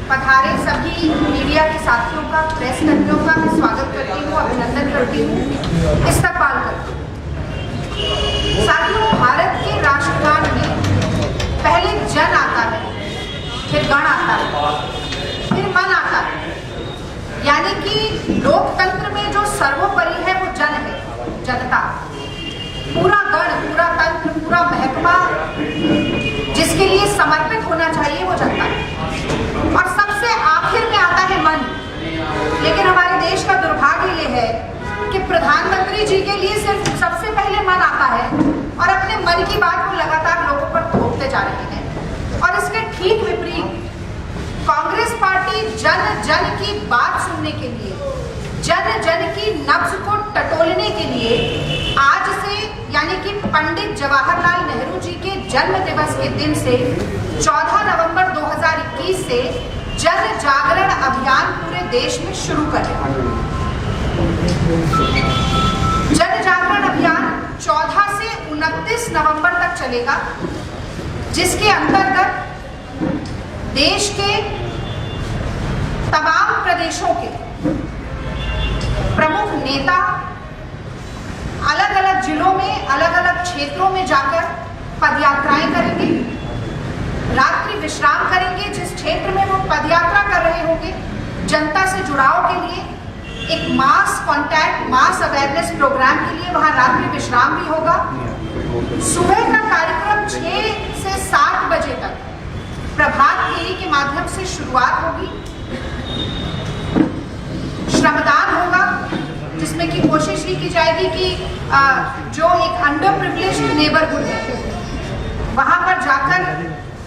पधारे सभी मीडिया के साथियों का, प्रेस कर्मियों का मैं स्वागत करती हूँ, अभिनंदन करती हूँ, इस्तकबाल करती हूँ। साथियों, भारत के राष्ट्रगान में पहले जन आता है, फिर गण आता है, फिर मन आता है। यानी कि लोकतंत्र में जो सर्वोपरि है वो जन है, जनता। पूरा गण, पूरा तंत्र, पूरा महकमा जिसके लिए समर्पित होना चाहिए वो जनता है। और सबसे आखिर में आता है मन। लेकिन हमारे देश का दुर्भाग्य ये है कि प्रधानमंत्री जी के लिए सिर्फ सबसे पहले मन आता है और अपने मन की बात को लगातार लोगों पर थोपते जा रहे हैं। और इसके ठीक विपरीत कांग्रेस पार्टी जन जन की बात सुनने के लिए, जन जन की नब्ज को टटोलने के लिए आज से यानी कि पंडित जवाहरलाल नेहरू जी के जन्म दिवस के दिन से 14 नवंबर 2021 से जन जागरण अभियान पूरे देश में शुरू कर रहे हैं। जन जागरण अभियान 14 से 29 नवंबर तक चलेगा, जिसके अंतर्गत देश के तमाम प्रदेशों के प्रमुख नेता अलग अलग जिलों में, अलग अलग क्षेत्रों में जाकर पदयात्राएं करेंगे, रात्रि विश्राम करेंगे। जिस क्षेत्र में वो पदयात्रा कर रहे होंगे, जनता से जुड़ाव के लिए एक मास कॉन्टैक्ट, मास अवेयरनेस प्रोग्राम के लिए वहां रात्रि विश्राम भी होगा। सुबह का कार्यक्रम 6 से 7 बजे तक प्रभात फेरी के माध्यम से शुरुआत होगी। श्रमदान होगा, जिसमें की कोशिश ही की जाएगी कि जो एक अंडर प्रिविलेज्ड नेबरहुड है वहां पर जाकर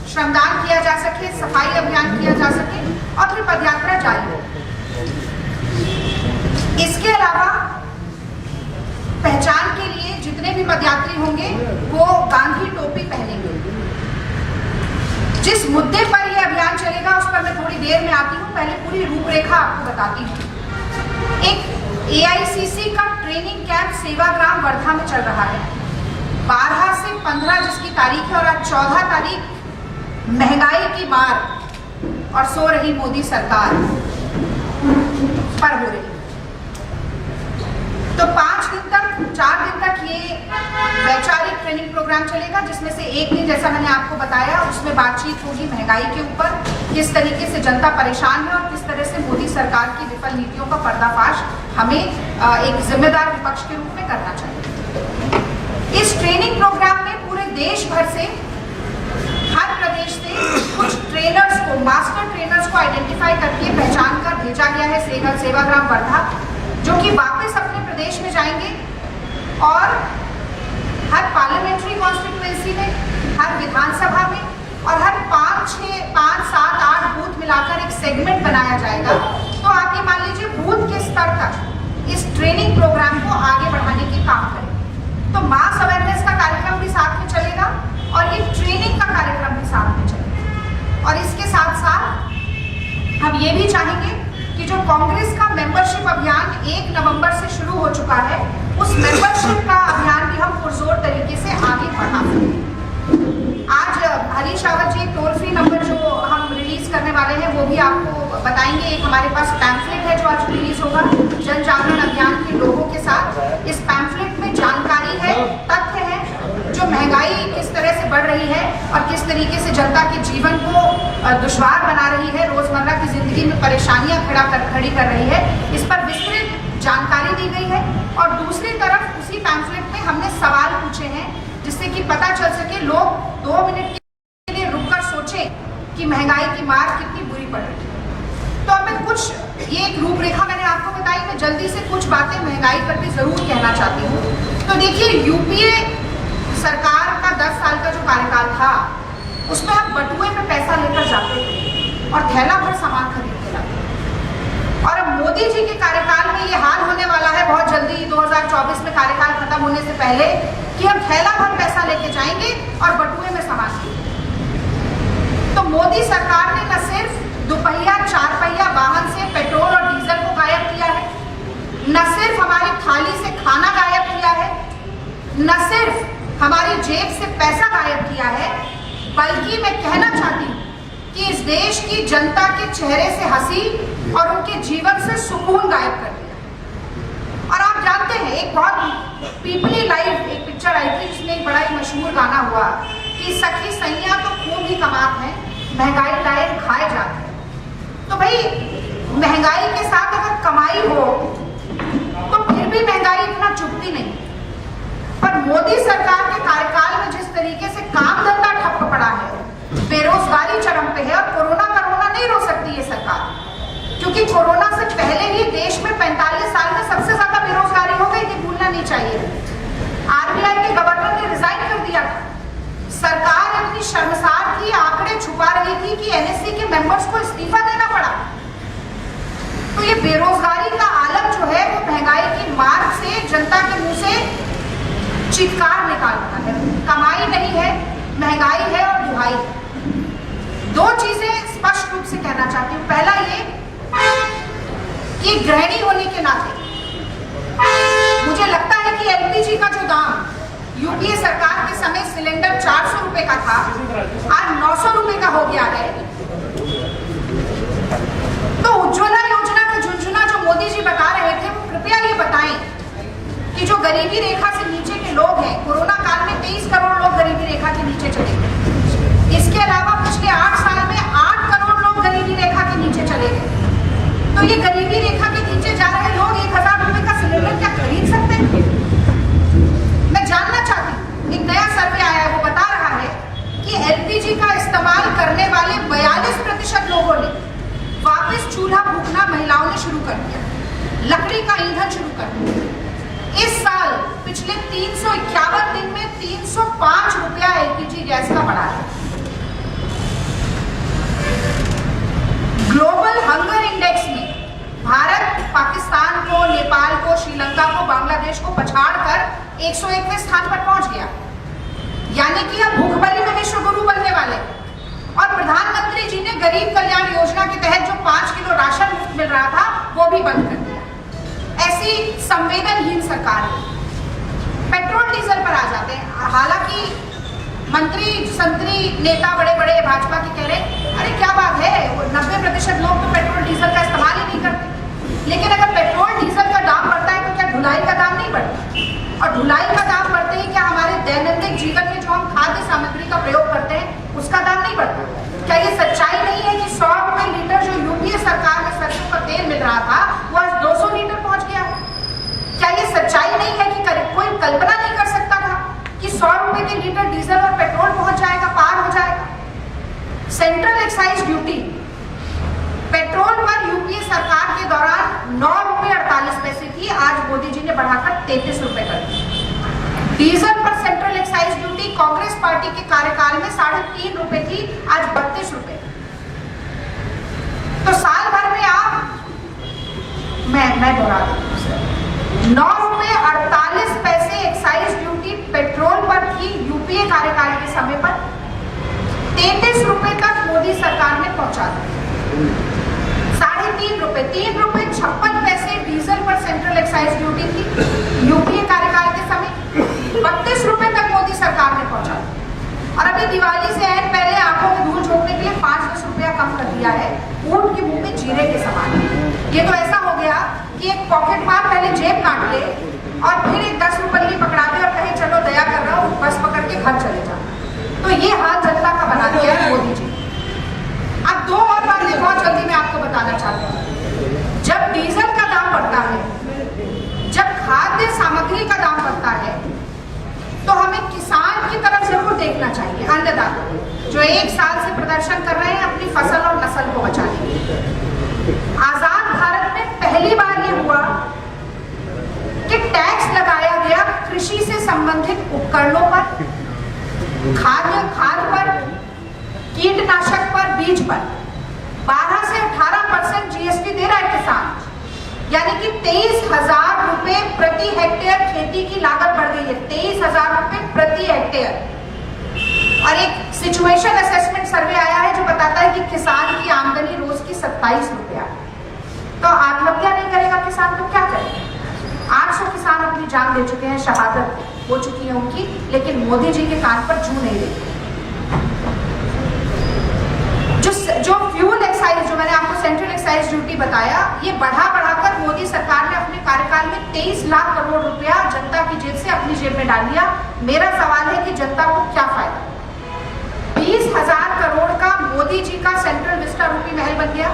श्रमदान किया जा सके, सफाई अभियान किया जा सके और फिर पदयात्रा जारी हो। इसके अलावा पहचान के लिए जितने भी पदयात्री होंगे वो गांधी टोपी पहनेंगे। जिस मुद्दे पर यह अभियान चलेगा उस पर मैं थोड़ी देर में आती हूँ, पहले पूरी रूपरेखा आपको बताती हूँ। एक AICC का ट्रेनिंग कैंप सेवाग्राम वर्धा में चल रहा है। 12 से 15 जिसकी तारीख है और आज 14 तारीख महंगाई की मार और सो रही मोदी सरकार पर हो रही। तो 4 दिन तक ये वैचारिक ट्रेनिंग प्रोग्राम चलेगा, जिसमें से एक दिन जैसा मैंने आपको बताया उसमें बातचीत होगी महंगाई के ऊपर, किस तरीके से जनता परेशान है और किस तरह से मोदी सरकार की विफल नीतियों का पर्दाफाश हमें एक जिम्मेदार विपक्ष के रूप में करना चाहिए। इस ट्रेनिंग प्रोग्राम में पूरे देश भर से, हर प्रदेश से कुछ ट्रेनर्स को, मास्टर ट्रेनर्स को आइडेंटिफाई करके पहचान कर भेजा गया है सेवाग्राम वर्धा, जो कि वापस अपने प्रदेश में जाएंगे और हर पार्लियामेंट्री कॉन्स्टिट्यूएंसी में, हर विधानसभा में और हर 5, 7, 8 बूथ मिलाकर एक सेगमेंट बनाया जाएगा। तो आप ये मान लीजिए बूथ के स्तर तक इस ट्रेनिंग प्रोग्राम को आगे बढ़ाने की काम करें। तो मास अवेयरनेस का कार्यक्रम भी साथ में चलेगा और ये ट्रेनिंग का कार्यक्रम भी साथ में चलेगा। और इसके साथ साथ हम ये भी चाहेंगे कि जो कांग्रेस का मेंबरशिप अभियान 1 नवंबर से शुरू हो चुका है, उस मेंबरशिप का अभियान भी हम पुरजोर तरीके से आगे बढ़ा सकें। आज Harish Rawat ji toll free number जो हम रिलीज करने वाले हैं वो भी आपको बताएंगे। एक हमारे पास पैम्फलेट है जो आज रिलीज होगा जन जागरण अभियान के लोगों के साथ। इस पैम्फलेट में जानकारी है, तथ्य है, जो महंगाई किस तरह से बढ़ रही है और किस तरीके से जनता के जीवन को दुश्वार बना रही है, रोजमर्रा की जिंदगी में परेशानियां खड़ी कर रही है, इस पर विस्तृत जानकारी दी गई है। और दूसरी तरफ उसी पैम्फलेट में हमने सवाल पूछे हैं जिससे कि पता चल सके, लोग 2 मिनट के लिए रुककर सोचें कि महंगाई की मार कितनी बुरी पड़ रही है। तो अब मैं कुछ, ये एक रूपरेखा मैंने आपको बताई, मैं जल्दी से कुछ बातें महंगाई पर भी जरूर कहना चाहती हूँ। तो देखिए, यूपीए सरकार का 10 साल का जो कार्यकाल था उसमें हम बटुए में पैसा लेकर जाते थे और थैला भर सामान खरीद के लाते। और अब मोदी जी के कार्यकाल में ये हाल होने वाला है बहुत जल्दी, 2024 में कार्यकाल खत्म होने से पहले, कि हम थैला भर पैसा लेके जाएंगे और बटुए में सामान खरीदेंगे। तो मोदी सरकार ने न सिर्फ दुपहिया 4 पहिया वाहन से पेट्रोल और डीजल को गायब किया है, न सिर्फ हमारी थाली से खाना गायब किया है, न सिर्फ हमारी जेब से पैसा गायब किया है, बल्कि मैं कहना चाहती हूँ कि इस देश की जनता के चेहरे से हंसी और उनके जीवन से सुकून गायब कर दिया। और आप जानते हैं एक बहुत पीपली लाइफ एक पिक्चर आई थी जिसमें एक बड़ा ही मशहूर गाना हुआ कि सखी सैया तो खूब ही कमात है, महंगाई लायक खाए जाते हैं। तो भाई महंगाई के साथ अगर कमाई हो तो फिर भी महंगाई इतना चुभती नहीं। पर मोदी सरकार के कार्यकाल में जिस तरीके से काम धंधा ठप पड़ा है, बेरोजगारी चरम पे है, और कोरोना नहीं रोक सकती ये सरकार, क्योंकि कोरोना से पहले ही देश में 45 साल में सबसे ज्यादा बेरोजगारी हो गई थी, भूलना नहीं चाहिए। आरबीआई के गवर्नर ने रिजाइन कर दिया था। सरकार इतनी शर्मसार थी, आंकड़े छुपा रही थी कि एनएससी के मेंबर्स को इस्तीफा देना पड़ा। तो ये बेरोजगारी का आलम जो है वो महंगाई की मार से जनता के मुंह से चित्कार निकालता है। कमाई नहीं है, महंगाई है और दुहाई है। दो चीजें स्पष्ट रूप से कहना चाहती हूँ। पहला ये कि गृहिणी होने के नाते मुझे लगता है कि एलपीजी का जो दाम यूपीए सरकार के समय सिलेंडर 400 रुपए का था, आज 900 रुपए का हो गया है। तो उज्ज्वला योजना का झुंझुना जो मोदी जी बता रहे थे, वो कृपया ये बताएं कि जो गरीबी रेखा से नीचे के लोग हैं, कोरोना काल में 23 करोड़ लोग गरीबी रेखा के नीचे चले गए। इसके अलावा पिछले 8 साल में 8 करोड़ लोग गरीबी रेखा के नीचे चले गए। तो ये गरीबी रेखा के नीचे जा रहे लोग 1000 रुपए का सिलेंडर क्या खरीद सकते हैं? मैं जानना चाहती हूँ। एक नया सर्वे आया है, वो बता रहा है कि एलपीजी का इस्तेमाल करने वाले 42% लोगों ने वापस चूल्हा फूकना महिलाओं ने शुरू कर दिया, लकड़ी का ईंधन शुरू कर दिया। इस साल पिछले 351 दिन में 305 रुपया एलपीजी गैस का बढ़ा है। ग्लोबल हंगर इंडेक्स में भारत पाकिस्तान को, नेपाल को, श्रीलंका को, बांग्लादेश को पछाड़कर 101वें स्थान पर पहुंच गया। यानी कि अब भूखमरी में विश्व गुरु बनने वाले। और प्रधानमंत्री जी ने गरीब कल्याण योजना के तहत जो 5 किलो राशन मुफ्त मिल रहा था वो भी बंद कर दिया। ऐसी संवेदनहीन सरकार है। पेट्रोल डीजल पर आ जाते हैं। हालांकि मंत्री संतरी नेता बड़े बड़े भाजपा के कह रहे अरे क्या बात है, 90% लोग तो पेट्रोल डीजल का इस्तेमाल ही नहीं करते। लेकिन अगर पेट्रोल डीजल का दाम बढ़ता है तो क्या ढुलाई का दाम नहीं बढ़ता? और ढुलाई का दाम बढ़ते ही क्या हमारे दैनंदिन जीवन में जो हम खाद्य सामग्री का प्रयोग करते हैं उसका दाम नहीं बढ़ता? क्या ये सच्चाई नहीं है कि 100 रुपए लीटर जो यूपीए सरकार में सरसों का तेल मिल रहा था वो आज 200 लीटर पहुंच गया है? क्या ये सच्चाई नहीं है कि कोई कल्पना नहीं कर सकता था कि 100 रुपए के लीटर डीजल और पेट्रोल पहुंच जाएगा, पार हो जाएगा? सेंट्रल एक्साइज ड्यूटी पेट्रोल पर यूपीए सरकार के दौरान 9 रुपए 48 पैसे थी, आज मोदी जी ने बढ़ाकर 33 रुपए कर दी। डीजल पर central excise duty Congress party के कार्यकाल में 3.5 रुपए थी, आज 32 रुपए। तो साल भर में आप मैं दोहरा दूं, 9 रुपए 48 पैसे एक्साइज ड्यूटी पेट्रोल पर थी यूपीए कार्यकाल के समय पर, 33 रुपए तक मोदी सरकार ने पहुंचा दिया। 3.5 रुपए 3 रुपए 56 पैसे डीजल पर सेंट्रल एक्साइज ड्यूटी थी यूपीए कार्यकाल के समय, 32 रुपए तक मोदी सरकार ने पहुंचा दिया। और अभी दिवाली से ऐन पहले आंखों में धूल झोंकने के लिए 5-10 रुपया कम कर दिया है, ऊंट के मुंह में जीरे के समान। ये तो ऐसा हो गया कि एक पॉकेट मार पहले जेब काट ले और फिर एक 10 रुपये पकड़ा दे और कहे चलो दया कर रहा हूँ, बस पकड़ के घर चले जा। तो ये हाल जनता का बना दिया है मोदी जी। अब 2 और बातें बहुत जल्दी मैं आपको बताना चाहती हूँ। जब डीजल का दाम बढ़ता है, जब खाद्य सामग्री का दाम बढ़ता है, तो हमें किसान की तरफ जरूर देखना चाहिए, अन्नदाता जो 1 साल से प्रदर्शन कर रहे हैं अपनी फसल और नस्ल को बचाने के लिए। आजाद भारत में पहली बार ये हुआ कि टैक्स लगाया गया कृषि से संबंधित उपकरणों पर, खाद पर, कीटनाशक पर, बीज पर 12 से 18% जीएसटी दे रहा है किसान। यानी कि 23,000 रुपए प्रति हेक्टेयर खेती की लागत बढ़ गई है, 23,000 रुपए प्रति हेक्टेयर। और एक सिचुएशन असेसमेंट सर्वे आया है जो बताता है कि किसान की आमदनी रोज की 27 रुपया। तो आत्महत्या नहीं करेगा किसान तो क्या करेगा? 800 किसान अपनी जान दे चुके हैं, शहादत हो चुकी है उनकी, लेकिन मोदी जी के कान पर जू नहीं रही। जो जो फ्यूल एक्साइज, जो मैंने आपको सेंट्रल एक्साइज ड्यूटी बताया, ये बढ़ाकर मोदी सरकार ने अपने कार्यकाल में 23 लाख करोड़ रुपया जनता की जेब से अपनी जेब में डाल लिया। मेरा सवाल है कि जनता को क्या फायदा? 20,000 करोड़ का मोदी जी का सेंट्रल विस्टा रूपी महल बन गया,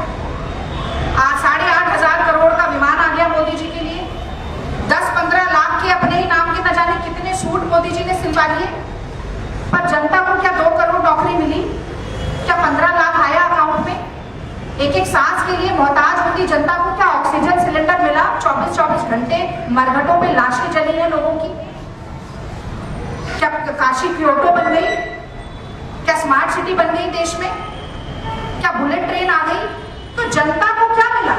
8,500 करोड़ का विमान आ गया मोदी जी के लिए, 10-15 लाख के अपने ही नाम के न जाने कितने सूट मोदी जी ने सिलवा लिए, पर जनता को क्या 2 करोड़ नौकरी मिली? क्या 15 लाख आया अकाउंट में? एक सांस के लिए मोहताज होती जनता को क्या ऑक्सीजन सिलेंडर मिला? 24-24 घंटे मरघटों में लाशें जली हैं लोगों की। क्या काशी क्योटो बन गई? क्या स्मार्ट सिटी बन गई देश में? क्या बुलेट ट्रेन आ गई? तो जनता को क्या मिला?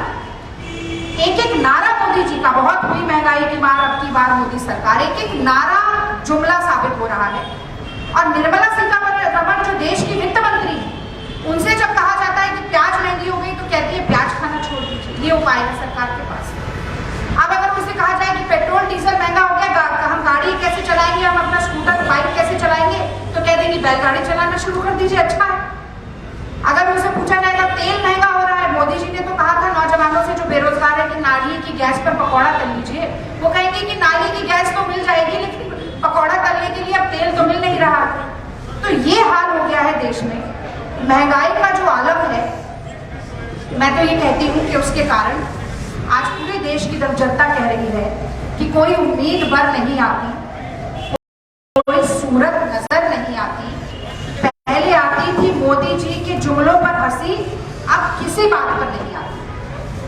एक नारा मोदी जी का, बहुत हुई महंगाई की मार अब की बार मोदी सरकार, एक नारा जुमला साबित हो रहा है। और निर्मला सीतारमण जो देश की वित्त मंत्री, उनसे जब कहा जाता है कि प्याज महंगी हो गई तो कहती है प्याज खाना छोड़ दीजिए, ये उपाय है सरकार के पास। अब अगर उनसे कहा जाए कि पेट्रोल डीजल महंगा हो गया, हम गाड़ी कैसे चलाएंगे, हम अपना स्कूटर बाइक कैसे चलाएंगे, तो कह देंगे बैलगाड़ी चलाना शुरू कर दीजिए, अच्छा है। अगर उनसे पूछा जाएगा तेल महंगा हो रहा है, मोदी जी ने तो कहा था नौजवानों से जो बेरोजगार है कि नाली की गैस पर पकौड़ा तल लीजिए, वो कहेंगे कि नाली की गैस तो मिल जाएगी लेकिन पकौड़ा तलने के लिए अब तेल तो मिल नहीं रहा। तो ये हाल हो गया है देश में। महंगाई का जो आलम है, मैं तो ये कहती हूँ कि उसके कारण आज पूरे देश की जनता कह रही है कि कोई उम्मीद भर नहीं आती, कोई सूरत नजर नहीं आती। पहले आती थी मोदी जी के जुमलों पर हंसी, अब किसी बात पर नहीं आती।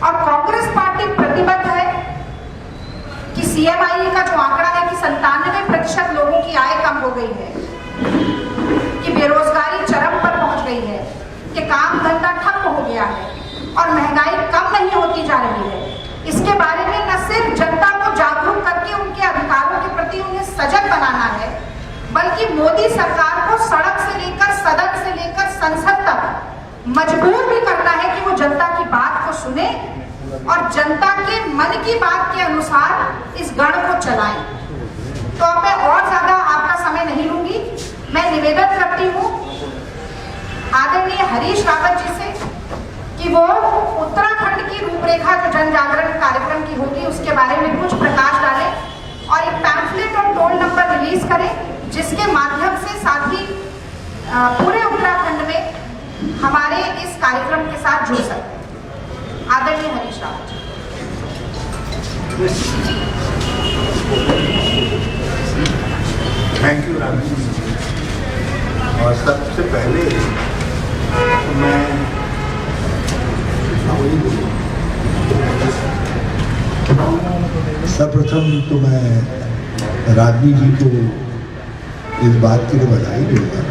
और कांग्रेस पार्टी प्रतिबद्ध है कि सीएमआई का जो आंकड़ा है कि 97% लोगों की आय कम हो गई है, कि बेरोजगारी चरम पर पहुंच गई है, कि काम धंधा ठप हो गया है और महंगाई कम नहीं होती जा रही है। इसके बारे में न सिर्फ जनता को जागरूक करके उनके अधिकारों के प्रति उन्हें सजग बनाना है, बल्कि मोदी सरकार को सड़क से लेकर सदन से लेकर संसद तक मजबूर भी करना है कि वो जनता की बात को सुने और जनता के मन की बात के अनुसार इस गण को चलाएं। तो अब मैं और ज्यादा आपका समय नहीं लूंगी। मैं निवेदन करती हूँ आदरणीय हरीश रावत जी से कि वो उत्तराखंड की रूपरेखा जो जन जागरण कार्यक्रम की होगी उसके बारे में कुछ प्रकाश डालें और एक पैम्फलेट और टोल नंबर रिलीज करें, जिसके माध्यम से साथ ही पूरे उत्तराखंड में हमारे इस कार्यक्रम के साथ जुड़ सकते। आदरणीय हरीश रावत जी। थैंक यू रानी। और सबसे पहले मैं सर्वप्रथम तो मैं राजनी जी को इस बात के लिए बधाई दूंगा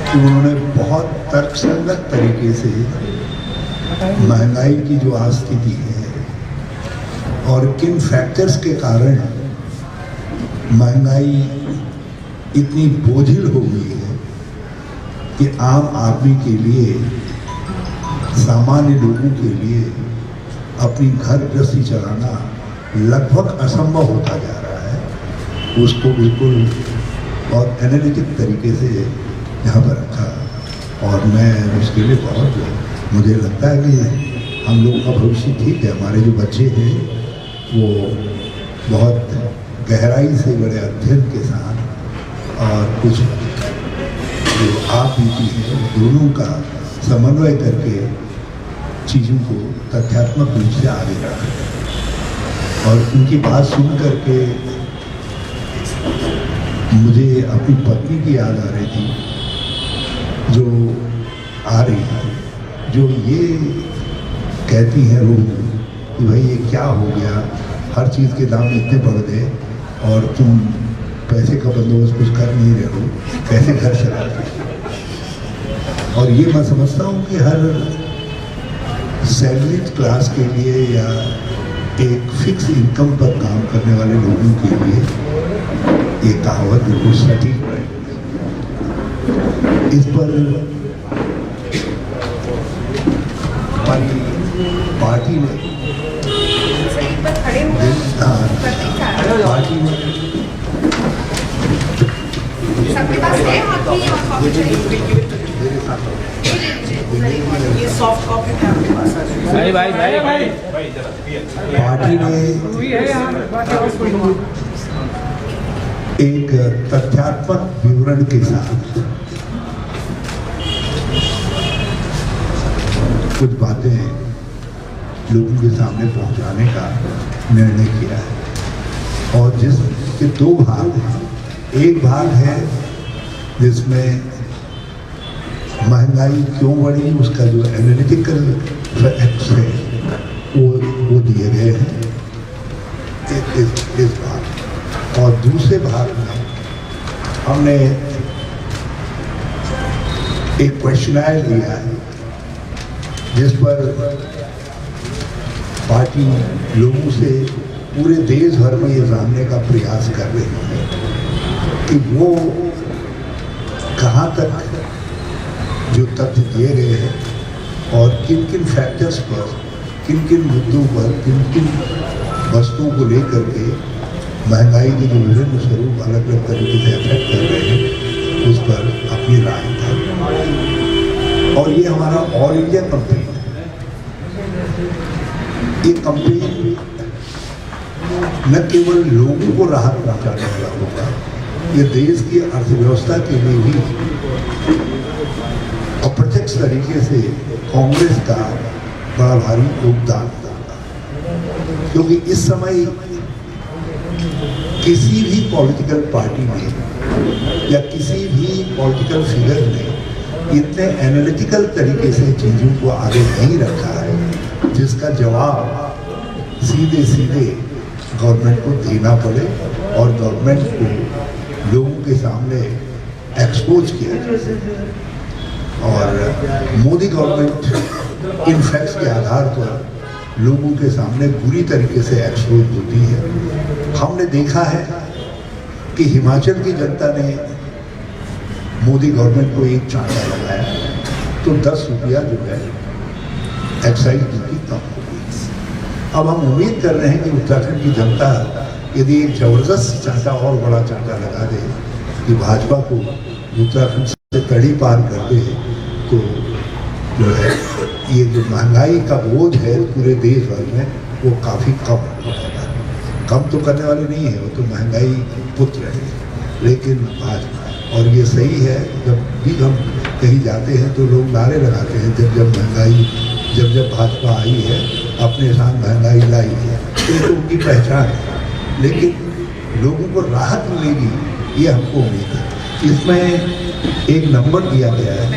कि उन्होंने बहुत तर्कसंगत तरीके से महंगाई की जो आज स्थिति है और किन फैक्टर्स के कारण महंगाई इतनी बोझिल हो गई है कि आम आदमी के लिए, सामान्य लोगों के लिए अपनी घर गृहस्थी चलाना लगभग असंभव होता जा रहा है, उसको बिल्कुल बहुत एनालिटिक तरीके से यहाँ पर रखा। और मैं उसके लिए बहुत, मुझे लगता है कि हम लोगों का भविष्य ठीक है, हमारे जो बच्चे हैं वो बहुत गहराई से बड़े अध्ययन के साथ और कुछ जो आप नीति है दोनों का समन्वय करके चीज़ों को तथ्यात्मक रूप से आगे बढ़ाएं। और उनकी बात सुन करके मुझे अपनी पत्नी की याद आ रही थी, जो आ रही है, जो ये कहती है रोज कि भाई ये क्या हो गया, हर चीज़ के दाम इतने बढ़ गए और तुम पैसे का बंदोबस्त कुछ कर नहीं रहे हो, कैसे घर चलाते। और ये मैं समझता हूँ कि हर सैलरीड क्लास के लिए या एक फिक्स इनकम पर काम करने वाले लोगों के लिए ये कहावत बिल्कुल सटीक है। इस पर हमारी पार्टी ने सबके पास है, मेरे साथ ये सॉफ्ट कॉपी है आपके पास आ जाएगी। भाई पार्टी ने एक तथ्यात्मक विवरण के साथ कुछ बातें लोगों के सामने पहुंचाने का निर्णय किया है और जिसके दो भाग हैं। एक भाग है जिसमें महंगाई क्यों बढ़ी उसका जो एनालिटिकल फैक्ट्स है वो दिए गए हैं इस भाग। और दूसरे भाग में हमने एक क्वेश्चनायर लिया है जिस पर पार्टी लोगों से पूरे देश भर में ये जानने का प्रयास कर रही है कि वो कहाँ तक जो तथ्य दिए गए हैं और किन किन फैक्टर्स पर, किन किन मुद्दों पर, किन किन वस्तुओं को लेकर के महंगाई के जो विभिन्न स्वरूप अलग अलग तरीके से अफेक्ट कर रहे हैं उस पर अपनी राय था। और ये हमारा ऑल इंडिया कंपेन है। ये कंपेन न केवल लोगों को राहत पहुंचाने वाला होगा, ये देश की अर्थव्यवस्था के लिए भी अप्रत्यक्ष तरीके से कांग्रेस का बड़ा भारी योगदान होगा। क्योंकि इस समय किसी भी पॉलिटिकल पार्टी ने या किसी भी पॉलिटिकल फिगर ने इतने एनालिटिकल तरीके से चीज़ों को आगे नहीं रखा है जिसका जवाब सीधे सीधे गवर्नमेंट को देना पड़े और गवर्नमेंट को लोगों के सामने एक्सपोज किया जाए। और मोदी गवर्नमेंट इन फैक्ट्स के आधार पर लोगों के सामने बुरी तरीके से एक्सपोज होती है। हमने देखा है कि हिमाचल की जनता ने मोदी गवर्नमेंट को एक चांटा लगाया तो 10 रुपया जो है एक्साइज ड्यूटी कम हो गई। अब हम उम्मीद कर रहे हैं कि उत्तराखंड की जनता यदि एक जबरदस्त चांटा और बड़ा चांटा लगा दे कि भाजपा को उत्तराखंड से कड़ी पार कर दे तो जो है ये जो महंगाई का बोझ है पूरे देश भर में वो काफ़ी कम हो जाएगा। कम तो करने वाले नहीं है, वो तो महंगाई पुत्र है, लेकिन भाजपा और ये सही है। जब भी हम कहीं जाते हैं तो लोग नारे लगाते हैं जब महंगाई जब भाजपा आई है अपने साथ महंगाई लाई है, तो ये तो उनकी पहचान है। लेकिन लोगों को राहत मिलेगी ये हमको उम्मीद है। इसमें एक नंबर दिया गया है,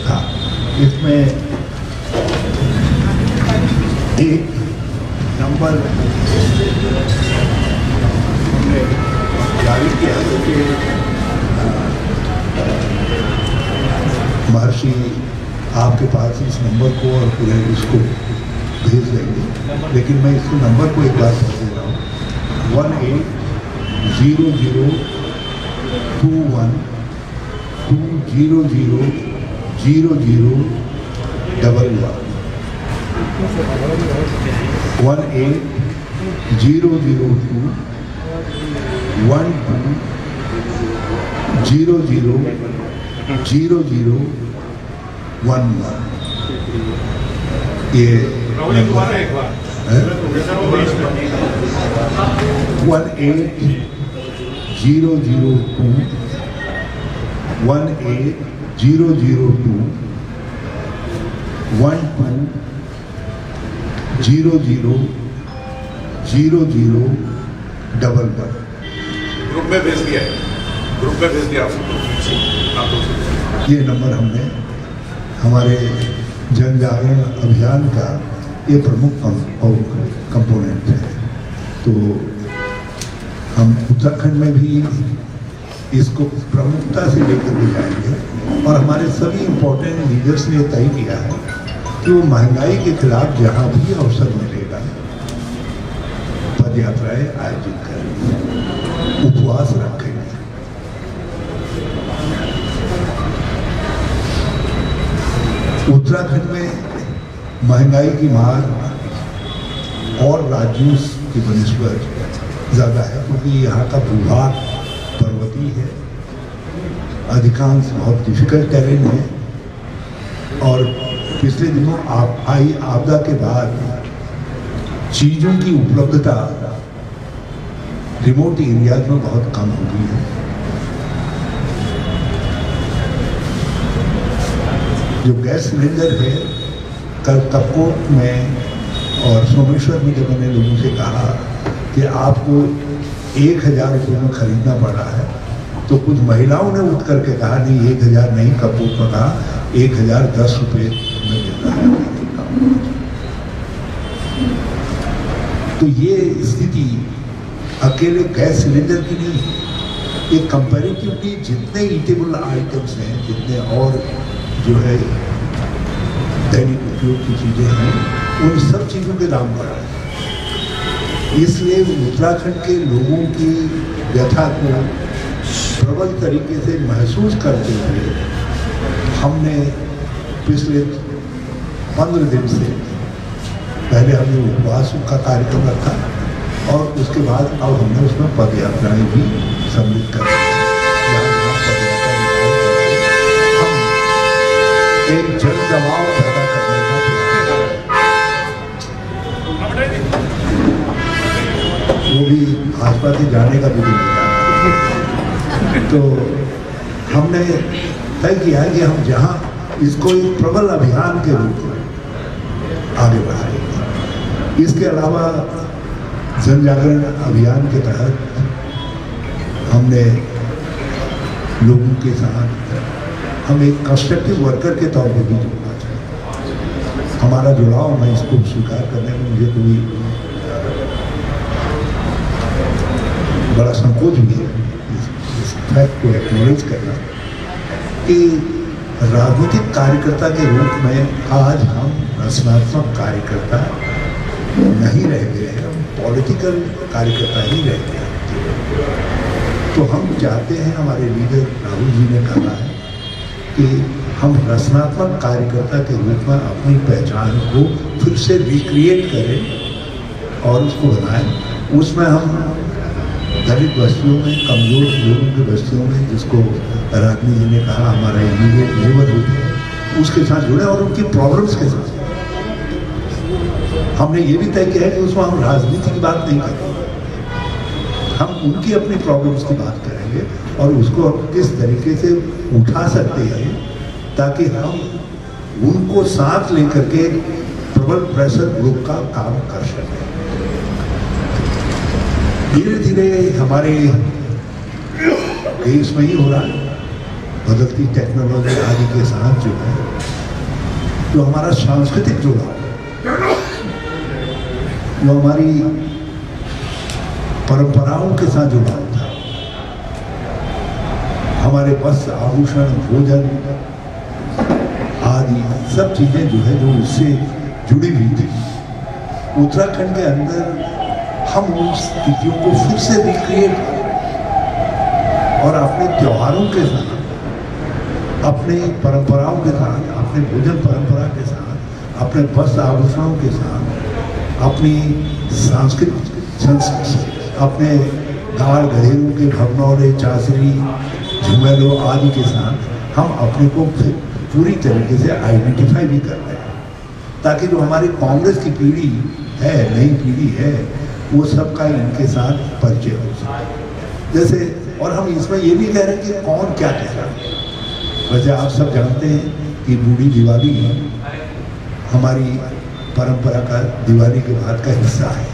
हाँ, इसमें एक नंबर हमने जारी किया है कि महर्षि आपके पास इस नंबर को और पूरे इसको भेज देंगे, लेकिन मैं इस नंबर को एक बार पढ़ दे रहा हूँ। 180011 ये नंबर है 1800211000011 ग्रुप में भेज दिया है, ग्रुप में भेज दिया आपको। ये नंबर हमने हमारे जन जागरण अभियान का ये प्रमुख कंपोनेंट है। तो हम उत्तराखंड में भी इसको प्रमुखता से लेकर के जाएंगे और हमारे सभी इम्पोर्टेंट लीडर्स ने तय किया है कि वो महंगाई के खिलाफ जहाँ भी अवसर मिलेगा पद यात्राएं आयोजित करेंगे, उपवास रखेंगे। उत्तराखंड में महंगाई की मार और राज्यों की बनिस्बत ज़्यादा है क्योंकि यहाँ का भूभाग पर्वतीय है, अधिकांश बहुत डिफिकल्ट टेरेन है और पिछले दिनों आई आपदा के बाद चीज़ों की उपलब्धता रिमोट एरियाज में बहुत कम हो गई है। जो गैस सिलेंडर है, कल कपकोट में और सोमेश्वर में जब मैंने लोगों से कहा कि आपको 1000 रुपये में खरीदना पड़ा है, तो कुछ महिलाओं ने उठ करके कहा नहीं 1000 नहीं, कपकोट में कहा 1010 रुपये में मिल रहा है। तो ये स्थिति अकेले गैस सिलेंडर की नहीं है, ये कंपैरेटिवली जितने ईटेबल आइटम्स हैं, जितने और जो है दैनिक उपयोग की चीज़ें हैं, उन सब चीज़ों के दाम बढ़ रहे हैं। इसलिए उत्तराखंड के लोगों की व्यथा को प्रबल तरीके से महसूस करते हुए हमने पिछले 15 दिन से पहले हमने उपवास का कार्यक्रम रखा और उसके बाद अब हमने उसमें पद यात्राएं भी सम्मिलित कर दी। एक जन दबाव पैदा करने का वो भी भाजपा से जाने का भी नहीं। तो हमने तय किया कि हम जहां इसको एक प्रबल अभियान के रूप में आगे बढ़ाएंगे। इसके अलावा जन जागरण अभियान के तहत हमने लोगों के साथ हम एक कंस्ट्रक्टिव वर्कर के तौर पर भी जुड़ना चाहिए। हमारा जुड़ाव, मैं इसको स्वीकार करने में मुझे कोई बड़ा संकोच भी है इस फैक्ट को एक्नॉलेज करना कि राजनीतिक कार्यकर्ता के रूप में आज हम रचनात्मक कार्यकर्ता नहीं रह गए हैं, हम पॉलिटिकल कार्यकर्ता ही रह गए हैं। तो हम चाहते हैं, हमारे लीडर राहुल जी ने कहा है कि हम रचनात्मक कार्यकर्ता के रूप में अपनी पहचान को फिर से रिक्रिएट करें और उसको बनाएं। उसमें हम दलित बस्तियों में, कमजोर लोगों की बस्तियों में, जिसको रागनी जी ने कहा हमारा इमीडिएट नेबरहुड है, उसके साथ जुड़े और उनकी प्रॉब्लम्स के साथ। हमने ये भी तय किया है कि उसमें हम राजनीति की बात नहीं करेंगे, हम उनकी अपनी प्रॉब्लम्स की बात करेंगे और उसको किस तरीके से उठा सकते हैं ताकि हम उनको साथ लेकर के प्रबल प्रेशर ग्रुप का काम कर सकें। धीरे धीरे हमारे देश में ही हो रहा है, बदलती टेक्नोलॉजी आदि के साथ जो है, जो हमारा सांस्कृतिक जुड़ाव, जो हमारी परंपराओं के साथ जुड़ाव था, हमारे वस्त्र, आभूषण, भोजन आदि सब चीजें जो है, जो उससे जुड़ी हुई थी, उत्तराखंड के अंदर हम उन स्थितियों को फिर से रिक्रिएट कर रहे हैं और अपने त्योहारों के साथ, अपने परंपराओं के साथ, अपने भोजन परंपरा के साथ, अपने वस्त्र आभूषणों के साथ, अपनी सांस्कृतिक, अपने गाड़ गधेरों के भगनौले, चासरी, झुमेलो आदि के साथ हम अपने को पूरी तरीके से आइडेंटिफाई भी कर रहे हैं, ताकि जो हमारी कांग्रेस की पीढ़ी है, नई पीढ़ी है, वो सबका इनके साथ परिचय हो सके। जैसे, और हम इसमें ये भी कह रहे हैं कि कौन क्या कह रहा है। वैसे आप सब जानते हैं कि बूढ़ी दिवाली हमारी परंपरा का दिवाली के बाद का हिस्सा है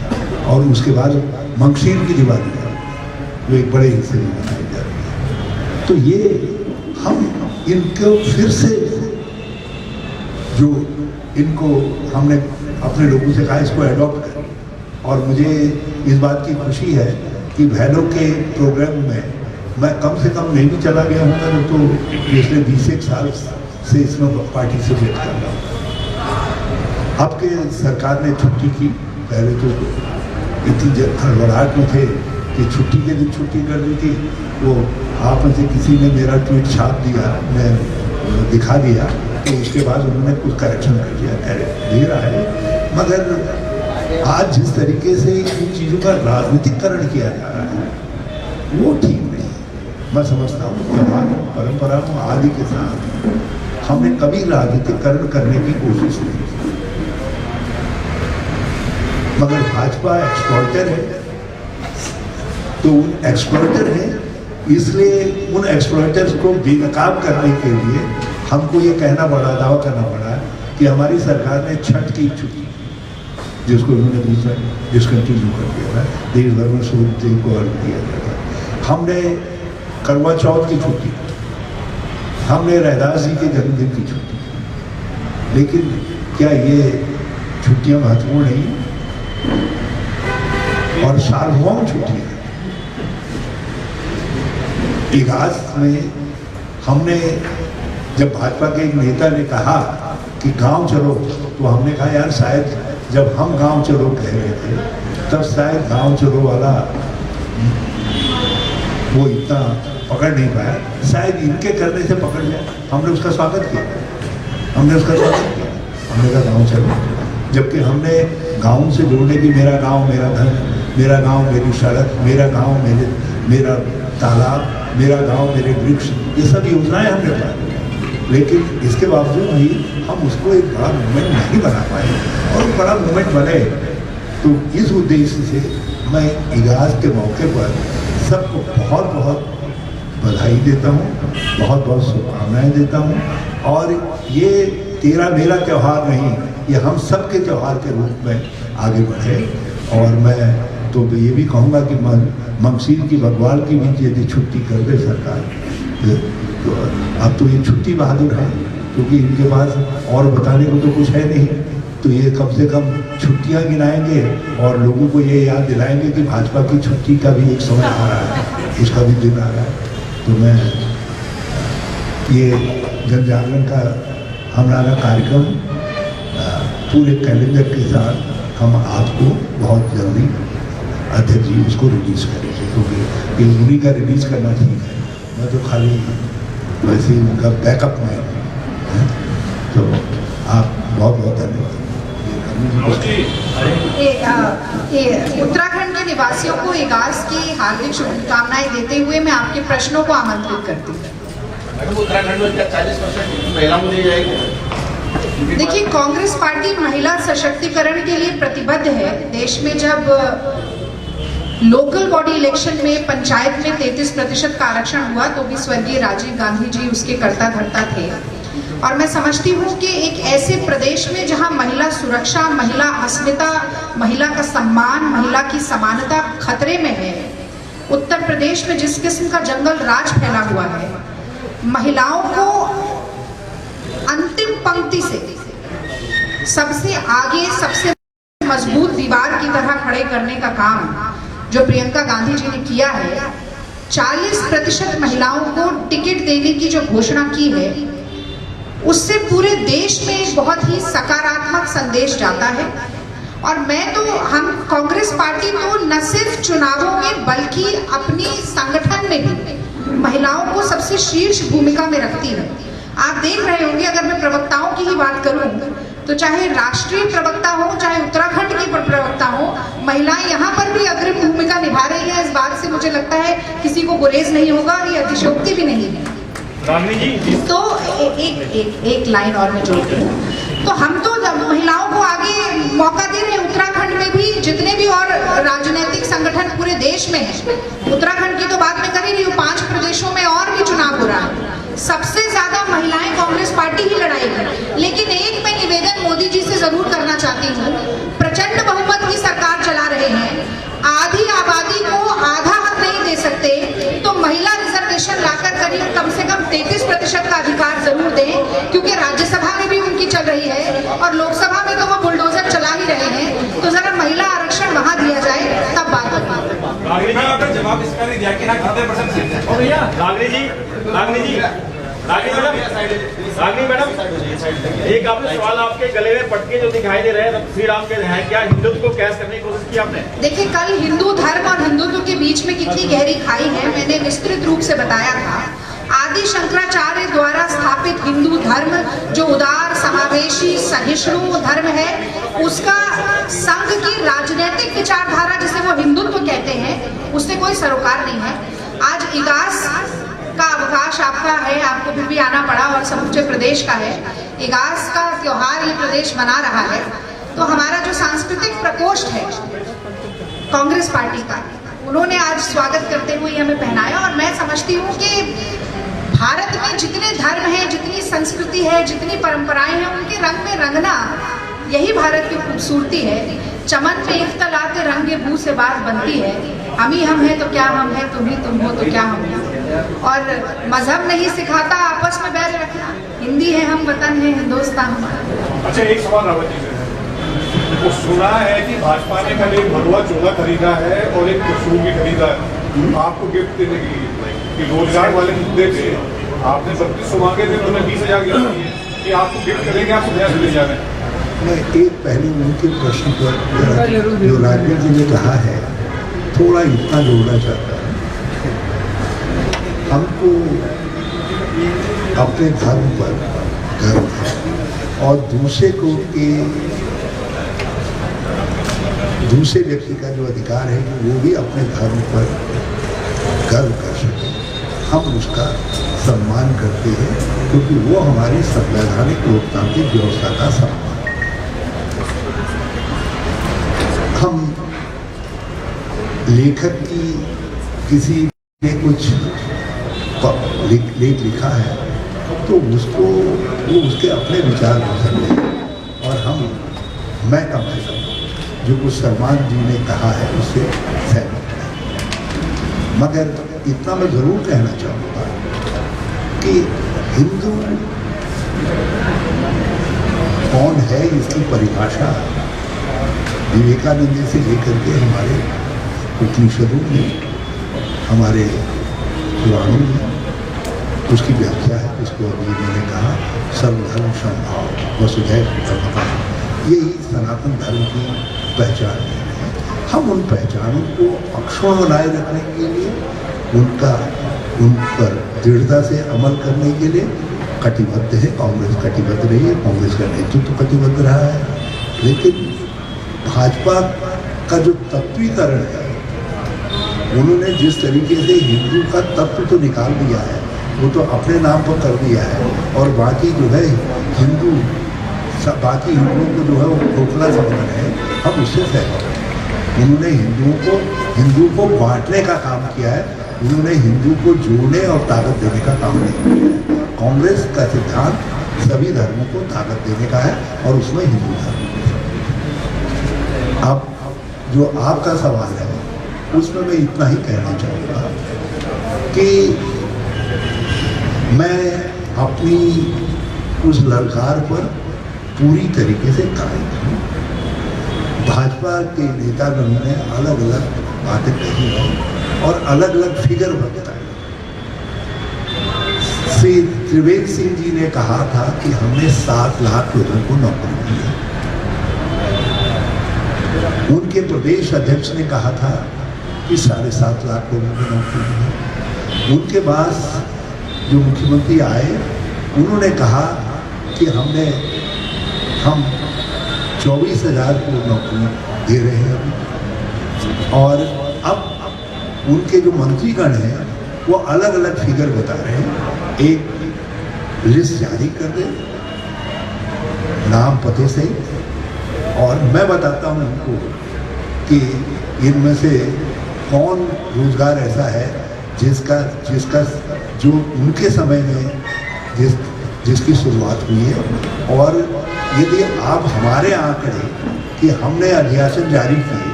और उसके बाद मंगशीर की दिवाली है जो एक बड़े हिस्से में मनाई जा रही है। तो ये हम इनको फिर से जो इनको हमने अपने लोगों से कहा इसको एडॉप्ट करें, और मुझे इस बात की खुशी है कि भैलो के प्रोग्राम में मैं कम से कम नहीं भी चला गया हूँ, तो पिछले 20 साल से इसमें पार्टिसिपेट कर रहा हूँ। अब के सरकार ने छुट्टी की, पहले तो इतनी हड़बड़ाहट में थे कि छुट्टी के दिन छुट्टी कर दी थी। वो आप में से किसी ने मेरा ट्वीट छाप दिया, मैं दिखा दिया, तो उसके बाद उन्होंने कुछ करेक्शन कर दिया, दे रहा है। मगर आज जिस तरीके से इन चीज़ों का राजनीतिकरण किया जा रहा है वो ठीक नहीं। मैं समझता हूँ त्योहारों, परंपराओं आदि के साथ हमने कभी राजनीतिकरण करने की कोशिश नहीं की। मगर भाजपा एक्सप्लॉइटर है, तो उन एक्सप्लॉइटर है, इसलिए उन एक्सप्लॉइटर्स को बेनकाब करने के लिए हमको ये कहना पड़ा, दावा करना पड़ा कि हमारी सरकार ने छठ की छुट्टी, जिसको उन्होंने दूसरा डिसकंटिन्यू कर दिया था, देश भर में सूर्य को अर्घ दिया गया था। हमने करवा चौथ की छुट्टी, हमने रैदास जी के जन्मदिन की छुट्टी, लेकिन क्या ये छुट्टियां महत्वपूर्ण नहीं और सार्वभौम छुट्टियां? इगास में हमने, जब भाजपा के एक नेता ने कहा कि गांव चलो, तो हमने कहा यार शायद जब हम गांव चलो कह रहे थे तब शायद गांव चलो वाला वो इतना पकड़ नहीं पाया, शायद इनके करने से पकड़ जाए। हमने उसका स्वागत किया, हमने कहा गांव चलो, जबकि हमने गांव से जोड़ने की, मेरा गांव मेरा घर, मेरा गांव मेरी सड़क, मेरा गांव मेरा तालाब, मेरा गांव मेरे वृक्ष, ये सब योजनाएं हमने पाई, लेकिन इसके बावजूद भी हम उसको एक बड़ा मूवमेंट नहीं बना पाए। और बड़ा मूवमेंट बने तो इस उद्देश्य से मैं इगास के मौके पर सबको बहुत बहुत बधाई देता हूँ, बहुत बहुत शुभकामनाएं देता हूँ। और ये तेरा मेरा त्यौहार नहीं, ये हम सबके त्यौहार के रूप में आगे बढ़े। और मैं तो ये भी कहूँगा कि मंगसीर की भगवान की भी यदि छुट्टी कर दे सरकार, तो अब तो ये छुट्टी बहादुर है, क्योंकि इनके पास और बताने को तो कुछ है नहीं, तो ये कम से कम छुट्टियां गिनाएंगे और लोगों को ये याद दिलाएंगे कि भाजपा की छुट्टी का भी एक समय आ रहा है, उसका भी दिन आ रहा है। तो मैं ये जन जागरण का हमारा कार्यक्रम पूरे कैलेंडर के साथ हम आपको बहुत जल्दी अध्यक्ष जी उसको रिलीज करेंगे, क्योंकि ये उन्हीं का रिलीज करना ठीक है, मैं तो खाली वैसे उनका बैकअप में है। तो आप बहुत बहुत धन्यवाद। उत्तराखंड के निवासियों को इगास की हार्दिक शुभकामनाएं देते हुए मैं आपके प्रश्नों को आमंत्रित करती हूँ। उत्तराखंड में 40% महिला दी जाएगी। देखिए, कांग्रेस पार्टी महिला सशक्तिकरण के लिए प्रतिबद्ध है। देश में जब लोकल बॉडी इलेक्शन में पंचायत में 33% का आरक्षण हुआ तो भी स्वर्गीय राजीव गांधी जी उसके कर्ता धर्ता थे। और मैं समझती हूँ कि एक ऐसे प्रदेश में जहाँ महिला सुरक्षा, महिला अस्मिता, महिला का सम्मान, महिला की समानता खतरे में है, उत्तर प्रदेश में जिस किस्म का जंगल राज फैला हुआ है, महिलाओं को अंतिम पंक्ति से सबसे आगे, सबसे मजबूत दीवार की तरह खड़े करने का काम जो प्रियंका गांधी जी ने किया है, 40% महिलाओं को टिकट देने की जो घोषणा की है, उससे पूरे देश में एक बहुत ही सकारात्मक संदेश जाता है। और मैं तो, हम कांग्रेस पार्टी तो न सिर्फ चुनावों में बल्कि अपनी संगठन में भी महिलाओं को सबसे शीर्ष भूमिका में रखती है। आप देख रहे होंगे, अगर मैं प्रवक्ताओं की ही बात करूं तो चाहे राष्ट्रीय प्रवक्ता हो, चाहे उत्तराखंड की प्रवक्ता हो, महिलाएं यहाँ पर भी अग्रिम भूमिका निभा रही है। इस बात से मुझे लगता है किसी को गुरेज नहीं होगा, ये अतिशयोक्ति भी नहीं है। तो एक लाइन और मैं जोड़ती हूँ, तो हम तो महिलाओं को आगे मौका दे रहे हैं। उत्तराखंड में भी जितने भी और राजनीतिक संगठन पूरे देश में है, उत्तराखंड की तो बात मैं कर ही रही हूँ, 5 प्रदेशों में और भी चुनाव हो रहा है, सबसे ज्यादा महिलाएं कांग्रेस पार्टी ही लड़ाएगी। लेकिन एक मैं निवेदन मोदी जी से जरूर करना चाहती हूँ, प्रचंड बहुमत की सरकार चला रहे हैं, आधी आबादी को आधा हक नहीं दे सकते, तो महिला रिजर्वेशन लाकर करीब कम से कम 33% का अधिकार जरूर दें, क्योंकि राज्यसभा में भी उनकी चल रही है और लोकसभा में तो वो बुलडोजर चला ही रहे हैं। तो जरा महिला आरक्षण वहां दिया जाए, तब बात होगी। आपने जवाब इसका नहीं दिया कि ना 90% रागनी मैडम, एक आपने सवाल, आपके गले में पटके जो दिखाई दे रहे हैं श्री राम के हैं, क्या हिंदुत्व को कैश करने की कोशिश की आपने? देखिए, कल हिंदू धर्म और हिंदुत्व के बीच में कितनी गहरी खाई है मैंने विस्तृत रूप से बताया था। आदि शंकराचार्य द्वारा स्थापित हिंदू धर्म जो उदार, समावेशी, सहिष्णु धर्म है, उसका संघ की राजनीतिक विचारधारा जिसे वो हिंदुत्व कहते हैं, उससे कोई सरोकार नहीं है। आज इगास का अवकाश आपका है, आपको फिर भी आना पड़ा और समूचे प्रदेश का है। इगास का त्योहार ये प्रदेश मना रहा है, तो हमारा जो सांस्कृतिक प्रकोष्ठ है कांग्रेस पार्टी का, उन्होंने आज स्वागत करते हुए हमें पहनाया। और मैं समझती हूँ कि भारत में जितने धर्म हैं, जितनी संस्कृति है, जितनी परंपराएं हैं, उनके रंग में रंगना यही भारत की खूबसूरती है। चमन में इख्तलाफ लाते रंगे बू से बात बनती है। हम ही हम हैं तो क्या हम हैं, तुम ही तुम हो तो क्या हम हैं। और मजहब नहीं सिखाता आपस में बैर रखना। हिंदी है हम, वतन है हिंदुस्तान हमारा। अच्छा, एक सवाल रावत जी से है। वो सुना है कि भाजपा ने कल एक भगवा चोला खरीदा है और एक कसूर भी खरीदा है आपको गिफ्ट देने के लिए, कि रोजगार वाले मुद्दे पे आपने 3200 मांगे थे, उन्होंने 20,000 गिफ्ट दिए कि आपको गिफ्ट करेंगे, आप सुझाव ले जा रहे हैं। मैं एक पहले उनके प्रश्न पर जो राजवीर जी ने कहा है, थोड़ा इतना जोड़ना चाहता हूँ। हमको अपने धर्म पर गर्व है और दूसरे व्यक्ति का जो अधिकार है कि वो भी अपने धर्म पर गर्व कर सके, हम उसका सम्मान करते हैं, क्योंकि वो हमारी संवैधानिक लोकतांत्रिक व्यवस्था का सम्मान। हम लेखक की किसी ने कुछ लेख लिखा है तो उसको वो उसके अपने विचार हो सकते हैं, और मैं कम से कम जो कुछ सलमान जी ने कहा है उससे सहमत है। मगर इतना मैं जरूर कहना चाहूँगा कि हिंदू कौन है इसकी परिभाषा विवेकानंद से लेकर के हमारे उपनिषदों में, हमारे पुराणों में उसकी व्याख्या है। इसको अभी मैंने कहा सर्वधर्म समभाव वसुधैव कुटुम्बकम्, यही सनातन धर्म की पहचान है। हम उन पहचानों को अक्षुण्ण बनाए रखने के लिए, उन पर दृढ़ता से अमल करने के लिए कटिबद्ध है। कांग्रेस कटिबद्ध रही है, कांग्रेस का नेतृत्व कटिबद्ध रहा है। लेकिन भाजपा का जो तत्वीकरण है, उन्होंने जिस तरीके से हिंदू का तत्व तो निकाल दिया है, वो तो अपने नाम पर कर दिया है, और बाकी जो है बाकी हिंदुओं को जो है वो खोखला समझ है, हम उससे सहमत हैं। उन्होंने हिंदू को बांटने का काम किया है, उन्होंने हिंदू को जोड़ने और ताकत देने का काम नहीं किया है। कांग्रेस का सिद्धांत सभी धर्मों को ताकत देने का है, और उसमें हिंदू धर्म। अब जो आपका सवाल है उसमें मैं इतना ही कहना चाहूँगा कि मैं अपनी उस ललकार पर पूरी तरीके से कायम हूँ। भाजपा के नेतागणों ने अलग अलग बातें कही हैं और अलग अलग फिगर बताए। श्री त्रिवेंद्र सिंह जी ने कहा था कि हमने 7 लाख लोगों को नौकरी दी है। उनके प्रदेश अध्यक्ष ने कहा था कि 7.5 लाख लोगों को नौकरी दी है। उनके बाद जो मुख्यमंत्री आए, उन्होंने कहा कि हम 24,000 को नौकरी दे रहे हैं अभी। और अब उनके जो मंत्रीगण हैं वो अलग अलग फिगर बता रहे हैं। एक लिस्ट जारी कर दे नाम पते से, और मैं बताता हूँ उनको कि इनमें से कौन रोजगार ऐसा है जिसका जो उनके समय में जिसकी शुरुआत हुई है। और यदि आप हमारे आंकड़े कि हमने अधियाचन जारी किए,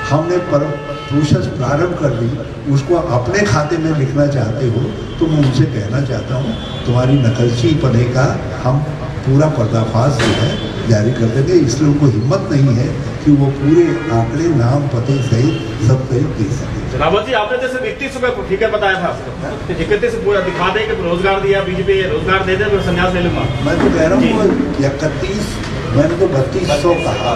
हमने प्रोसेस प्रारंभ कर दी, उसको अपने खाते में लिखना चाहते हो, तो मैं उनसे कहना चाहता हूँ तुम्हारी नकलची पने का हम पूरा पर्दाफाश जो है जारी कर देंगे। इसलिए उनको हिम्मत नहीं है कि वो पूरे आंकड़े नाम पते सहित सब सही दे सके। रावत जी, आपने जैसे 31 का फिगर बताया था, 31 से पूरा दिखा दें कि रोजगार दिया बीजेपी, रोजगार दे दे मैं संन्यास ले लूंगा। मैं तो कह रहा हूँ 31, मैंने तो 3200 कहा,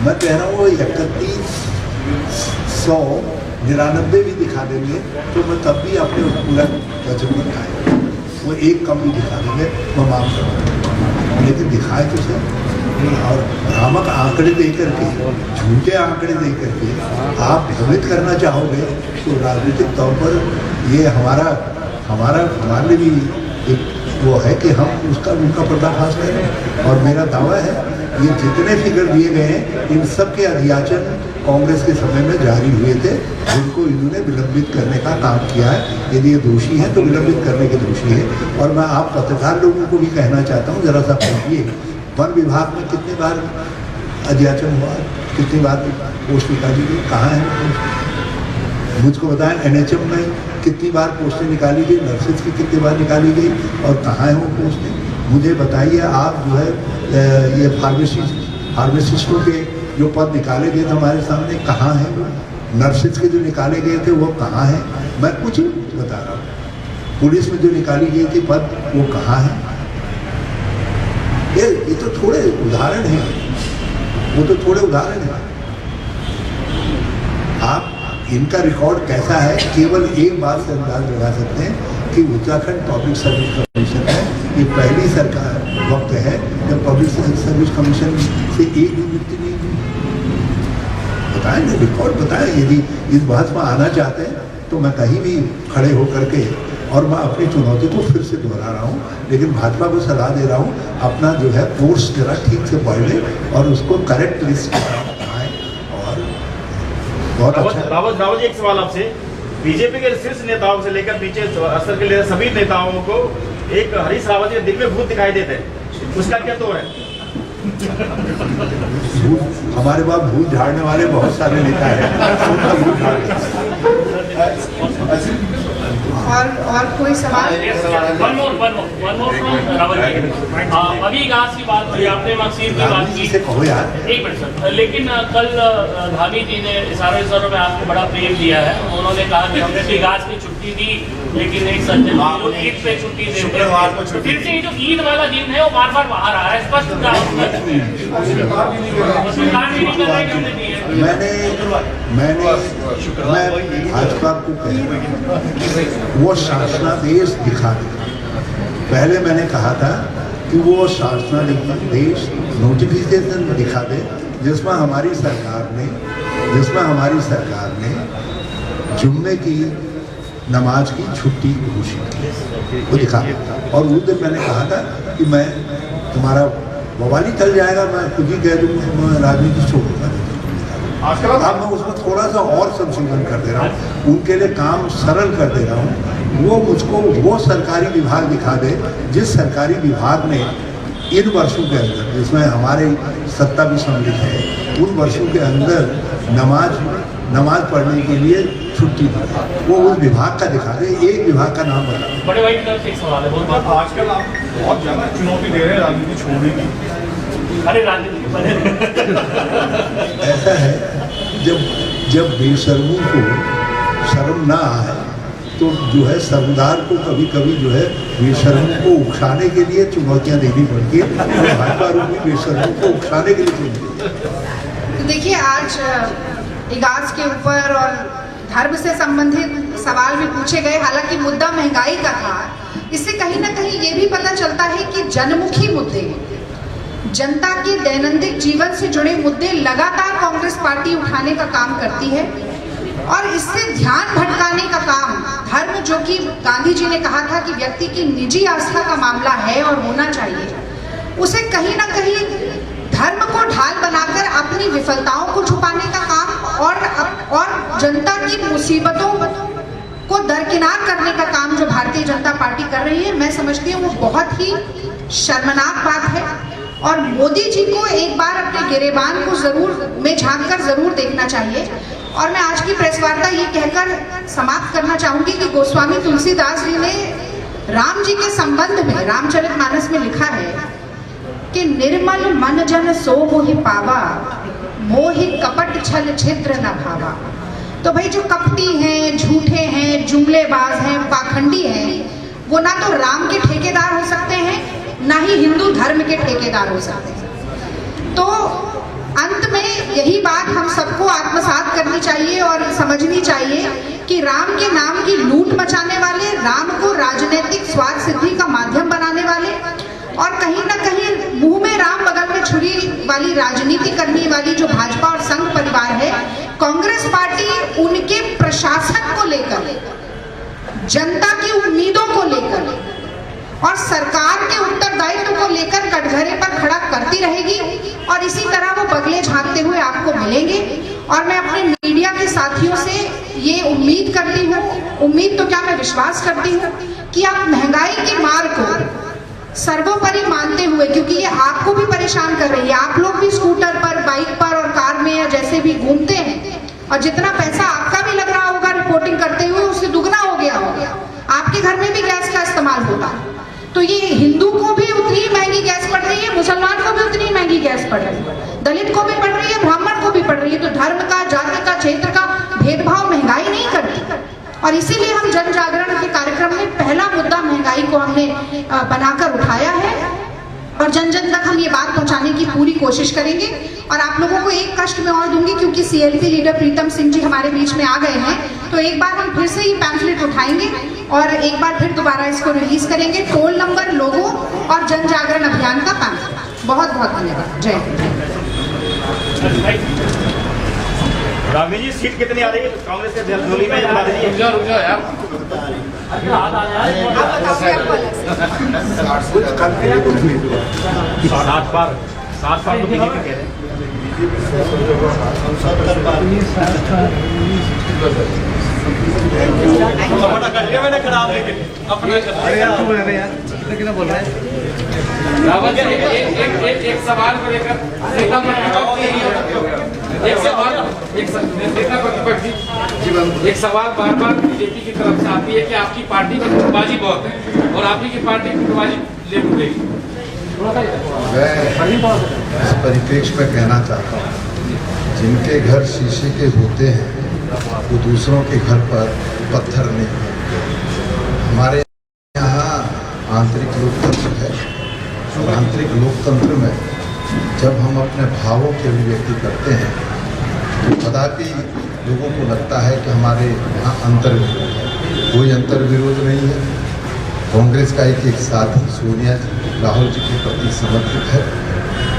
मैं कह रहा हूँ 3199 भी दिखा देंगे तो मैं तब भी अपने पूरा वचन में खाए। वो एक कम भी दिखा देंगे मैं माफ करूँगा, लेकिन दिखाए तो सर। और भ्रामक आंकड़े दे करके, झूठे आंकड़े दे करके आप भ्रमित करना चाहोगे तो राजनीतिक तौर पर ये हमारा हमारे भी एक वो है कि हम उनका पर्दाफाश करें। और मेरा दावा है ये जितने फिगर दिए गए हैं इन सब के अध्याचन कांग्रेस के समय में जारी हुए थे, जिनको इन्होंने विलंबित करने का काम किया है। यदि ये दोषी हैं तो विलंबित करने के दोषी है। और मैं आप पत्रकार लोगों को भी कहना चाहता हूँ, जरा सा पूछिए वन विभाग में कितनी बार अध्याचन हुआ, कितनी बार पोस्ट निकाली गई, कहाँ है पोस्ट? मुझको बताएं NHM में कितनी बार पोस्टें निकाली गई, नर्सेज की कितनी बार निकाली गई और कहाँ है वो पोस्टें? मुझे बताइए आप जो है ये फार्मासिस्टों के जो पद निकाले गए थे हमारे सामने, कहाँ है वो? नर्सेज के जो निकाले गए थे वो कहाँ है? मैं कुछ बता रहा हूँ। पुलिस में जो निकाली गई थी पद वो कहाँ है? ये तो थोड़े उदाहरण हैं, वो तो थोड़े उदाहरण हैं। आप इनका रिकॉर्ड कैसा है केवल एक बात से अंदाज लगा सकते हैं कि उत्तराखंड पब्लिक सर्विस कमीशन है, ये पहली सरकार वक्त है जब पब्लिक सर्विस कमीशन से एक भी नियुक्ति नहीं हुई। बताएं ना, रिकॉर्ड बताएं। यदि इस बात में आना चाहते हैं तो मैं कहीं भी खड़े होकर के, और मैं अपनी चुनौती को फिर से दोहरा रहा हूँ, लेकिन भाजपा को सलाह दे रहा हूँ अपना जो है कोर्स जरा ठीक से पढ़ ले और उसको करेक्ट लिस्ट बनाए। और बहुत अच्छा। रावत जी, एक सवाल आपसे, बीजेपी के शीर्ष नेताओं से लेकर नीचे स्तर के सभी नेताओं को एक हरीश रावत के दिल में भूत दिखाई देते हैं, उसका क्या तो है? हमारे पास भूत झाड़ने वाले बहुत सारे नेता हैं। और कोई सवाल? अभी घास की बात हुई, आपने मकसीद की बात की, कहो यार। एक मिनट सर। लेकिन कल धामी जी ने इशारों में आपको बड़ा प्रेम दिया है। उन्होंने कहा कि हमने भी घास की छुट्टी दी, लेकिन एक सज्जन को ईद पे छुट्टी देते हैं। फिर से जो ईद वाला दिन है वो बार बार बाहर आ रहा है, स्पष्ट मैं भाजपा को वो शासनादेश दिखा दे। पहले मैंने कहा था कि वो शासनादेश नोटिफिकेशन दिखा दे जिसमें हमारी सरकार ने जुम्मे की नमाज की छुट्टी घोषित की, वो दिखा। और उस दिन मैंने कहा था कि मैं तुम्हारा बवाली चल जाएगा, मैं खुद ही कह दूँगा मैं राजनीति छोड़ूंगा। अब मैं उसमें थोड़ा सा और संशोधन कर दे रहा हूँ, उनके लिए काम सरल कर दे रहा हूँ। वो मुझको वो सरकारी विभाग दिखा दे जिस सरकारी विभाग ने इन वर्षों के अंदर, जिसमें हमारे सत्ता भी सम्मिलित है, उन वर्षों के अंदर नमाज पढ़ने के लिए छुट्टी दी, वो उस विभाग का दिखा दे। एक विभाग का नाम बता। बड़े भाई एक सवाल है, बहुत बात। आजकल आप बहुत ज्यादा चुनौती दे रहे हैं राजनीति छोड़ने की। अरे राजनीति ऐसा है, जब बेशर्मों को शर्म ना आए तो जो है सरदार को कभी कभी जो है बेशर्मों को उकसाने के लिए चुनौतियां देनी पड़ती है। भाजपा रूपी बेशर्मों को उकसाने के लिए तो देखिए, आज इगास के ऊपर और धर्म से संबंधित सवाल भी पूछे गए। हालांकि मुद्दा महंगाई का था, इससे कहीं ना कहीं ये भी पता चलता है कि जनमुखी मुद्दे, जनता के दैनंदिन जीवन से जुड़े मुद्दे लगातार कांग्रेस पार्टी उठाने का काम करती है और इससे ध्यान भटकाने का काम, धर्म जो कि गांधी जी ने कहा था कि व्यक्ति की निजी आस्था का मामला है और होना चाहिए, उसे कहीं ना कहीं धर्म को ढाल बनाकर अपनी विफलताओं को छुपाने का काम और जनता की मुसीबतों को दरकिनार करने का काम जो भारतीय जनता पार्टी कर रही है, मैं समझती हूँ वो बहुत ही शर्मनाक बात है। और मोदी जी को एक बार अपने गिरेबान को झांककर जरूर देखना चाहिए। और मैं आज की प्रेस वार्ता ये कहकर समाप्त करना चाहूंगी कि गोस्वामी तुलसीदास जी ने राम जी के संबंध में रामचरितमानस में लिखा है कि निर्मल मन जन सो मोहि पावा, मोहि कपट छल छिद्र न भावा। तो भाई जो कपटी हैं, झूठे हैं, जुमलेबाज हैं, पाखंडी हैं, वो ना तो राम के ठेकेदार हो सकते हैं, ना ही हिंदू धर्म के ठेकेदार हो सकते हैं। तो अंत में यही बात हम सबको आत्मसात करनी चाहिए और समझनी चाहिए कि राम के नाम की लूट मचाने वाले, राम को राजनीतिक स्वार्थ सिद्धि का माध्यम बनाने वाले और कहीं ना कहीं मुंह में राम बगल में छुरी वाली राजनीति करने वाली जो भाजपा और संघ परिवार है, कांग्रेस पार्टी उनके प्रशासन को लेकर जनता की उम्मीदों और सरकार के उत्तरदायित्व को लेकर कटघरे पर खड़ा करती रहेगी और इसी तरह वो बगले झांकते हुए आपको मिलेंगे। और मैं अपने मीडिया के साथियों से ये उम्मीद करती हूँ, उम्मीद तो क्या मैं विश्वास करती हूँ कि आप महंगाई की मार को सर्वोपरि मानते हुए, क्योंकि ये आपको भी परेशान कर रही है, आप लोग भी स्कूटर पर, बाइक पर और कार में या जैसे भी घूमते हैं और जितना पैसा आपका भी लग रहा होगा रिपोर्टिंग करते हुए उससे दुगना हो गया होगा। आपके घर में भी गैस का इस्तेमाल होता है, तो ये हिंदू को भी उतनी ही महंगी गैस पड़ रही है, मुसलमान को भी उतनी ही महंगी गैस पड़ रही है, दलित को भी पड़ रही है, ब्राह्मण को भी पड़ रही है। तो धर्म का, जाति का, क्षेत्र का भेदभाव महंगाई नहीं करती। और इसीलिए हम जन जागरण के कार्यक्रम में पहला मुद्दा महंगाई को हमने बनाकर उठाया है और जन जन तक हम ये बात पहुंचाने की पूरी कोशिश करेंगे। और आप लोगों को एक कष्ट में और दूंगी, क्योंकि सीएलपी लीडर प्रीतम सिंह जी हमारे बीच में आ गए हैं, तो एक बार हम फिर से ही पैम्फलेट उठाएंगे और एक बार फिर दोबारा इसको रिलीज करेंगे। टोल नंबर, लोगो और जन जागरण अभियान का पैम्फलेट। बहुत बहुत धन्यवाद। जय हिंद। राघवी जी, सीट कितनी आ रही है कांग्रेस के झोली में? बता दीजिए। रुक जाओ यार। सात पार तो बीजेपी कह रहे हैं। मैंने खराब रावत जी, एक सवाल को लेकर नेता प्रतिपक्ष एक सवाल बार बार बीजेपी की तरफ से आती है कि आपकी पार्टी में गुटबाजी बहुत है और आपकी की पार्टी की गुटबाजी ले डूबेगी। मैं इस परिप्रेक्ष्य में कहना चाहता हूँ, जिनके घर शीशे के होते हैं वो दूसरों के घर पर पत्थर नहीं है। हमारे यहाँ आंतरिक लोकतंत्र है और आंतरिक लोकतंत्र में जब हम अपने भावों की अभिव्यक्ति करते हैं तो कदापि लोगों को लगता है कि हमारे यहाँ अंतर्विरोध है। कोई अंतर्विरोध नहीं है। कांग्रेस का एक साथी सोनिया जी राहुल जी के प्रति समर्पित है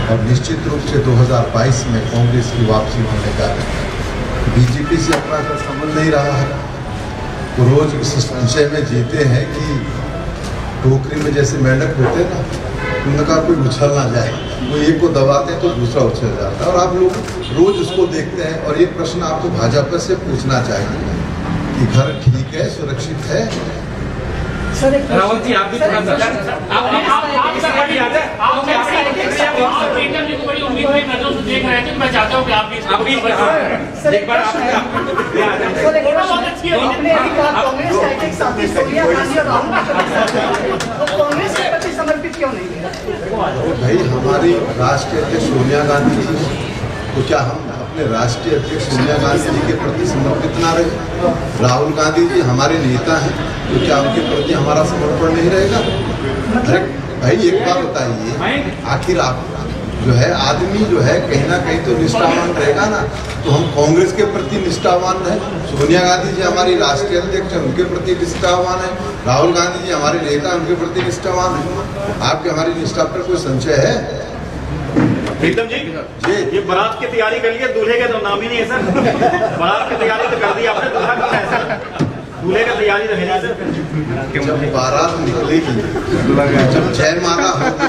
और निश्चित रूप से 2022 में कांग्रेस की वापसी होने जा रही है। बीजेपी से अपना कोई संबंध नहीं रहा है। वो रोज इस संशय में जीते हैं कि टोकरी में जैसे मेंढक होते हैं ना, उनका कोई उछल ना जाए, वो एक को दबाते हैं तो दूसरा उछल जाता है। और आप लोग रोज उसको देखते हैं और ये प्रश्न आपको भाजपा से पूछना चाहिए कि घर ठीक है, सुरक्षित है। रावत जी, आप भी थोड़ा सा प्रीतम जी को बड़ी उम्मीद की नजरों से देख रहे थे, मैं चाहता हूँ कि आप भी एक बार कांग्रेस के प्रति समर्पित क्यों नहीं है? भाई, हमारी राष्ट्रीय अध्यक्ष सोनिया गांधी जी, तो क्या हम अपने राष्ट्रीय अध्यक्ष सोनिया गांधी जी के प्रति समर्पित ना रहे? राहुल गांधी जी हमारे नेता हैं, तो क्या उनके प्रति हमारा समर्पण नहीं रहेगा? अरे भाई, एक बात बताइए, आखिर आप जो है आदमी जो है कहीं ना कहीं तो निष्ठावान रहेगा ना। तो हम कांग्रेस के प्रति निष्ठावान हैं, सोनिया गांधी जी हमारी राष्ट्रीय अध्यक्ष हैं, उनके प्रति निष्ठावान है, राहुल गांधी जी हमारे नेता, उनके प्रति निष्ठावान है। आपके हमारी निष्ठा पर कोई संशय है? प्रीतम जी, ये बारात की तैयारी कर लिया, दूल्हे का तो नाम ही नहीं है सर। बारात की तैयारी तो कर दी आपने, दूल्हा कौन है सर? दूल्हे का तैयारी तो है नहीं सर। जब बारात निकलेगी, जब जयमाला होगी,